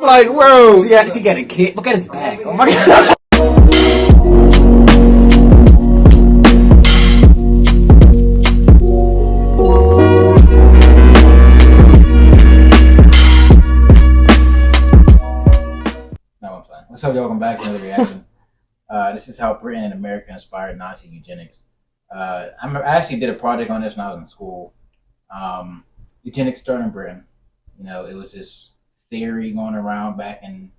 Like, bro, yeah, she got a kid. Look at his back. Oh my god. No, I'm playing. What's up, y'all? Welcome back to another reaction. This is how Britain and America inspired Nazi eugenics. I actually did a project on this when I was in school. Eugenics started in Britain. You know, it was this theory going around back in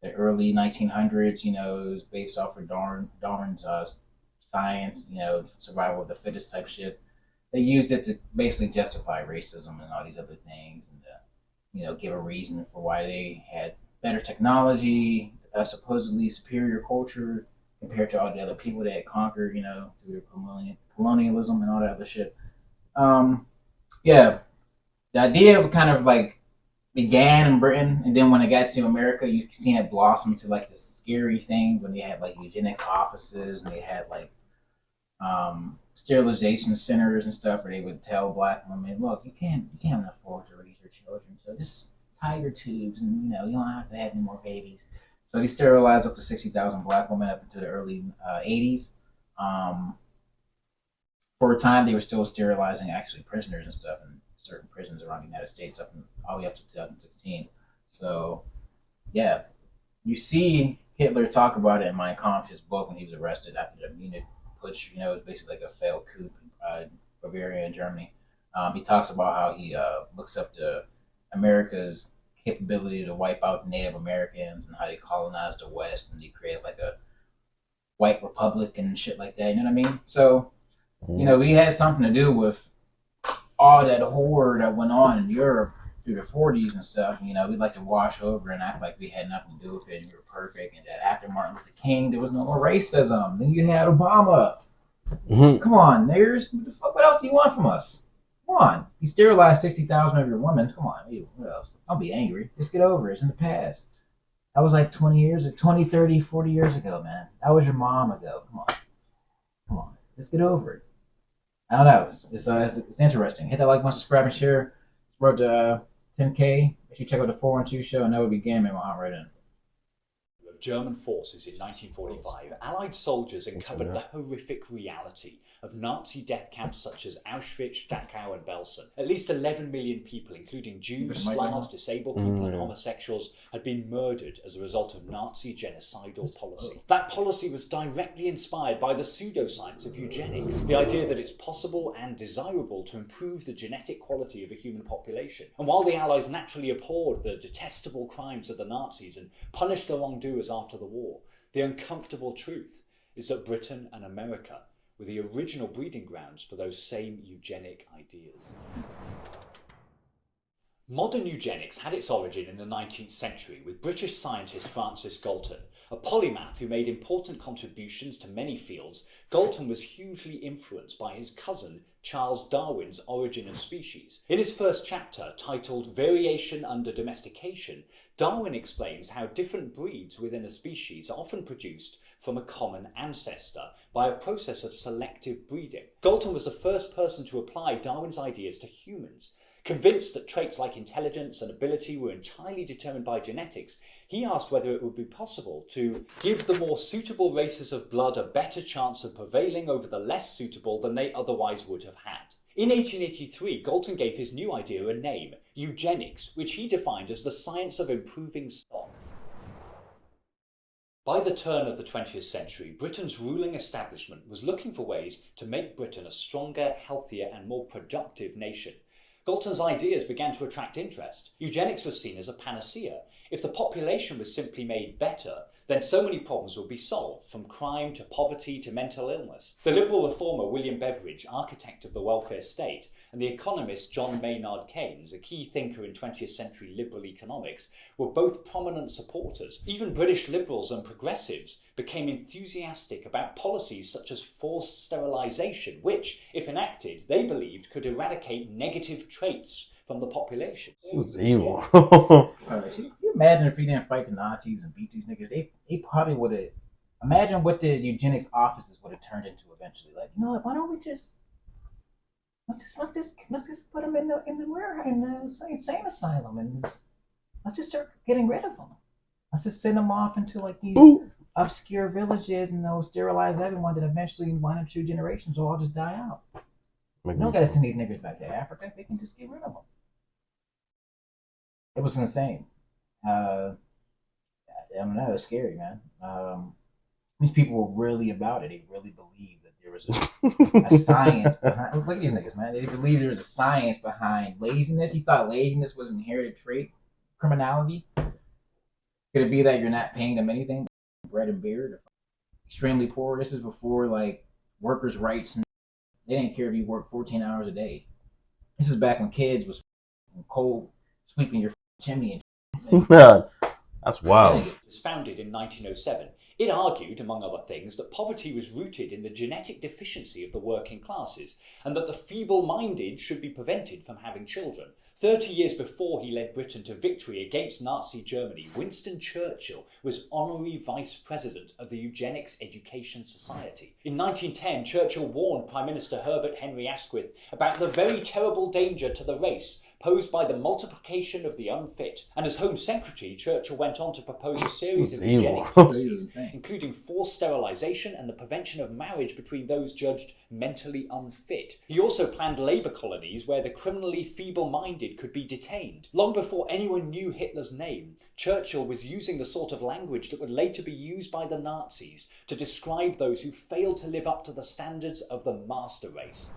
the early 1900s. You know, it was based off of Darwin's science. You know, survival of the fittest type shit. They used it to basically justify racism and all these other things, and you know, give a reason for why they had better technology, supposedly superior culture compared to all the other people they had conquered. You know, through their colonialism and all that other shit. Yeah, the idea of kind of like began in Britain, and then when it got to America, you seen it blossom to like this scary thing when they had like eugenics offices and they had like sterilization centers and stuff where they would tell black women, look, you can't afford to raise your children, so just tie your tubes and you know you don't have to have any more babies. So they sterilized up to 60,000 black women up into the early 80s. For a time, they were still sterilizing actually prisoners and stuff in certain prisons around the United States all the way up to 2016. So, yeah, you see Hitler talk about it in Mein Kampf, his book, when he was arrested after the Munich putsch. You know, it was basically like a failed coup in Bavaria and Germany. He talks about how he looks up to America's capability to wipe out Native Americans and how they colonized the West and they created like a white republic and shit like that. You know what I mean? So, you know, we had something to do with all that horror that went on in Europe through the 40s and stuff. You know, we'd like to wash over and act like we had nothing to do with it and we were perfect, and that after Martin Luther King, there was no more racism. Then you had Obama. Come on, niggers. What else do you want from us? Come on. You sterilized 60,000 of your women. Come on. What else? Don't be angry. Just get over it. It's in the past. That was like 20, 30, 40 years ago, man. That was your mom ago. Come on. Come on. Let's get over it. I don't know. It's interesting. Hit that like button, subscribe, and share. It's road to 10K. If you check out the 412 show, and that would be game, and we'll hop right in. Of German forces in 1945, Allied soldiers uncovered the horrific reality of Nazi death camps such as Auschwitz, Dachau, and Belsen. At least 11 million people, including Jews, Slavs, disabled people, and homosexuals, had been murdered as a result of Nazi genocidal policy. That policy was directly inspired by the pseudoscience of eugenics, the idea that it's possible and desirable to improve the genetic quality of a human population. And while the Allies naturally abhorred the detestable crimes of the Nazis and punished the wrongdoers after the war, the uncomfortable truth is that Britain and America were the original breeding grounds for those same eugenic ideas. Modern eugenics had its origin in the 19th century with British scientist Francis Galton. A polymath who made important contributions to many fields, Galton was hugely influenced by his cousin Charles Darwin's Origin of Species. In his first chapter, titled Variation Under Domestication, Darwin explains how different breeds within a species are often produced from a common ancestor by a process of selective breeding. Galton was the first person to apply Darwin's ideas to humans. Convinced that traits like intelligence and ability were entirely determined by genetics, he asked whether it would be possible to give the more suitable races of blood a better chance of prevailing over the less suitable than they otherwise would have had. In 1883, Galton gave his new idea a name, eugenics, which he defined as the science of improving stock. By the turn of the 20th century, Britain's ruling establishment was looking for ways to make Britain a stronger, healthier, and more productive nation. Galton's ideas began to attract interest. Eugenics was seen as a panacea. If the population was simply made better, then so many problems would be solved, from crime to poverty to mental illness. The liberal reformer William Beveridge, architect of the welfare state, and the economist John Maynard Keynes, a key thinker in 20th century liberal economics, were both prominent supporters. Even British liberals and progressives became enthusiastic about policies such as forced sterilisation, which, if enacted, they believed could eradicate negative traits from the population. It was evil. Can you imagine if we didn't fight the Nazis and beat these niggas? They probably would have. Imagine what the eugenics offices would have turned into eventually. Like, you know what? Why don't we just let's just put them in the insane asylum and just let's just start getting rid of them. Let's just send them off into like these obscure villages, and they'll sterilize everyone. That eventually, in 1 or 2 generations, will all just die out. You don't gotta send these niggers back to Africa. They can just get rid of them. It was insane. I don't know. It's scary, man. These people were really about it. They really believed that there was a science behind. Look at these niggas, man. They believed there was a science behind laziness. You thought laziness was an inherited trait, criminality. Could it be that you're not paying them anything, bread and beer? Extremely poor. This is before like workers' rights, and they didn't care if you worked 14 hours a day. This is back when kids was cold sweeping your chimney. That's wild. It was founded in 1907. It argued, among other things, that poverty was rooted in the genetic deficiency of the working classes, and that the feeble-minded should be prevented from having children. 30 years before he led Britain to victory against Nazi Germany, Winston Churchill was honorary vice president of the Eugenics Education Society. In 1910, Churchill warned Prime Minister Herbert Henry Asquith about the very terrible danger to the race posed by the multiplication of the unfit. And as Home Secretary, Churchill went on to propose a series of eugenic policies, including forced sterilisation and the prevention of marriage between those judged mentally unfit. He also planned labour colonies where the criminally feeble-minded could be detained. Long before anyone knew Hitler's name, Churchill was using the sort of language that would later be used by the Nazis to describe those who failed to live up to the standards of the master race.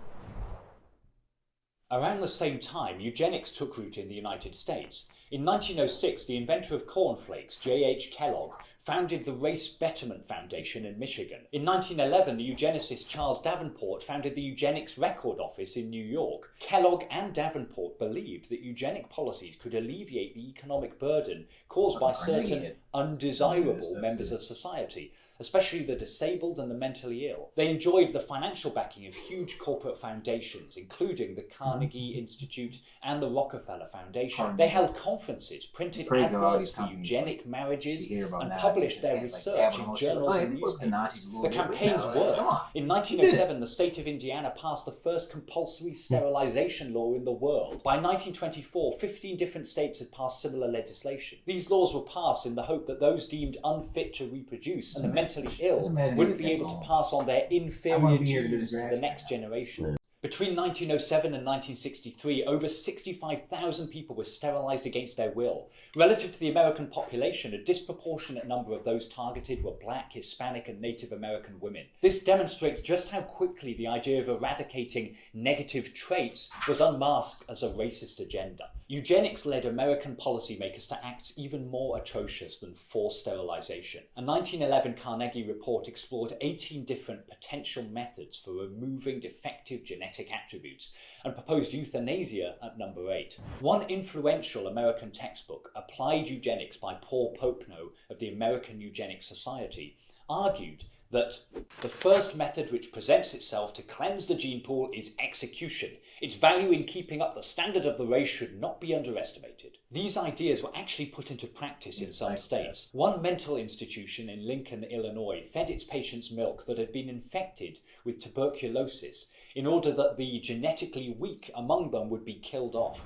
Around the same time, eugenics took root in the United States. In 1906, the inventor of cornflakes, J.H. Kellogg, founded the Race Betterment Foundation in Michigan. In 1911, the eugenicist Charles Davenport founded the Eugenics Record Office in New York. Kellogg and Davenport believed that eugenic policies could alleviate the economic burden caused by certain undesirable members of society, especially the disabled and the mentally ill. They enjoyed the financial backing of huge corporate foundations, including the Carnegie Institute and the Rockefeller Foundation. They held conferences, printed adverts for eugenic marriages, and published their research in journals and newspapers. The campaigns worked. In 1907, the state of Indiana passed the first compulsory sterilization law in the world. By 1924, 15 different states had passed similar legislation. These laws were passed in the hope that those deemed unfit to reproduce and the mentally ill wouldn't be able to pass on their inferior genes to the next generation. Between 1907 and 1963, over 65,000 people were sterilised against their will. Relative to the American population, a disproportionate number of those targeted were black, Hispanic and Native American women. This demonstrates just how quickly the idea of eradicating negative traits was unmasked as a racist agenda. Eugenics led American policymakers to acts even more atrocious than forced sterilisation. A 1911 Carnegie report explored 18 different potential methods for removing defective genetic attributes and proposed euthanasia at number 8. One influential American textbook, Applied Eugenics by Paul Popenoe of the American Eugenics Society, argued that the first method which presents itself to cleanse the gene pool is execution. Its value in keeping up the standard of the race should not be underestimated. These ideas were actually put into practice in some states. One mental institution in Lincoln, Illinois, fed its patients milk that had been infected with tuberculosis in order that the genetically weak among them would be killed off.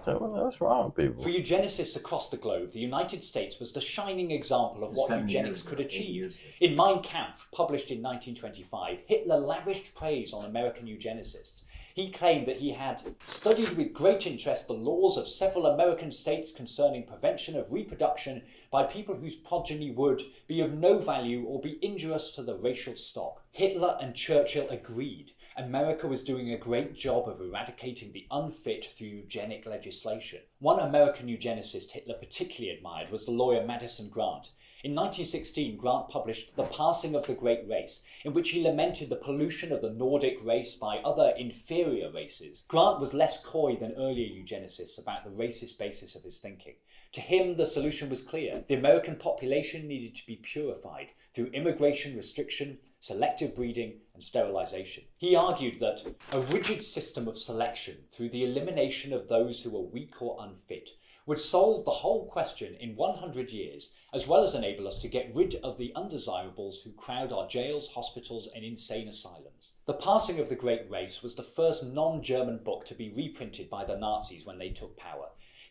What's wrong with people? For eugenicists across the globe, the United States was the shining example of what eugenics could achieve. In Mein Kampf, published in 1925, Hitler lavished praise on American eugenicists. He claimed that he had studied with great interest the laws of several American states concerning prevention of reproduction by people whose progeny would be of no value or be injurious to the racial stock. Hitler and Churchill agreed. America was doing a great job of eradicating the unfit through eugenic legislation. One American eugenicist Hitler particularly admired was the lawyer Madison Grant. In 1916, Grant published The Passing of the Great Race, in which he lamented the pollution of the Nordic race by other inferior races. Grant was less coy than earlier eugenicists about the racist basis of his thinking. To him, the solution was clear. The American population needed to be purified through immigration restriction, selective breeding, and sterilisation. He argued that a rigid system of selection through the elimination of those who were weak or unfit would solve the whole question in 100 years, as well as enable us to get rid of the undesirables who crowd our jails, hospitals, and insane asylums. The Passing of the Great Race was the first non-German book to be reprinted by the Nazis when they took power.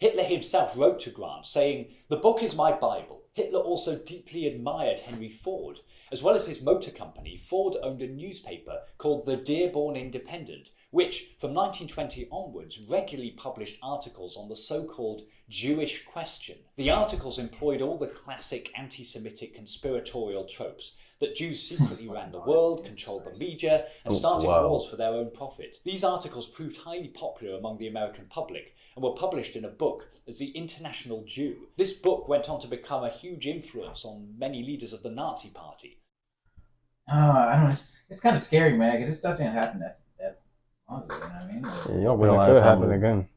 Hitler himself wrote to Grant saying, "The book is my Bible." Hitler also deeply admired Henry Ford. As well as his motor company, Ford owned a newspaper called the Dearborn Independent, which, from 1920 onwards, regularly published articles on the so-called Jewish question. The articles employed all the classic anti-Semitic conspiratorial tropes, that Jews secretly ran the world, controlled the media, and started wars for their own profit. These articles proved highly popular among the American public and were published in a book as The International Jew. This book went on to become a huge influence on many leaders of the Nazi Party. I don't know. It's kind of scary, man, because this stuff didn't happen that long ago, you know what I mean? But Yeah, you don't But it realize could how happen many, again.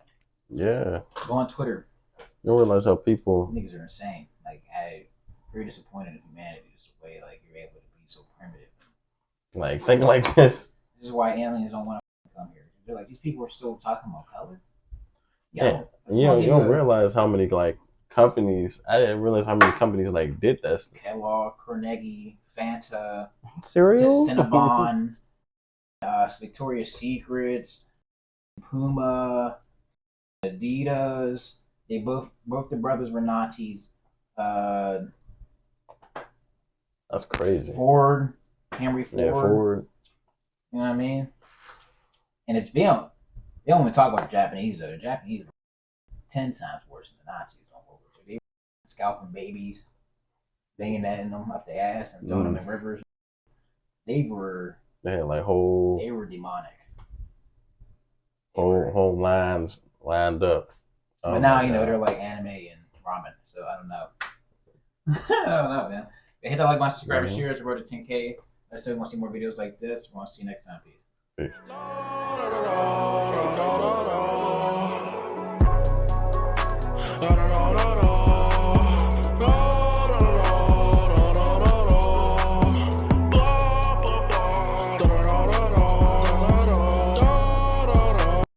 yeah, go on Twitter. you don't realize how people Niggas are insane. Like, I'm very disappointed in humanity. Just the way, like, you're able to be so primitive. like think like this. This is why aliens don't want to come here. They're like, these people are still talking about color? Yeah, you don't realize how many like companies. I didn't realize how many companies like did this. Kellogg, Carnegie, Fanta, Cereal? Cinnabon, Victoria's Secret, Puma, Adidas. They both the brothers were Nazis. That's crazy. Ford, Henry Ford. Yeah, Ford. You know what I mean? And if they don't even talk about the Japanese though. The Japanese were 10 times worse than the Nazis on World War II. They were scalping babies, banging that in them up the ass and throwing them in rivers. They had like whole demonic. whole lines lined up. But now they're like anime and ramen. So I don't know. I don't know, man. Hit that like, my subscriber share. I wrote to 10K. I still want to see more videos like this. Want to see you next time. Peace. Peace.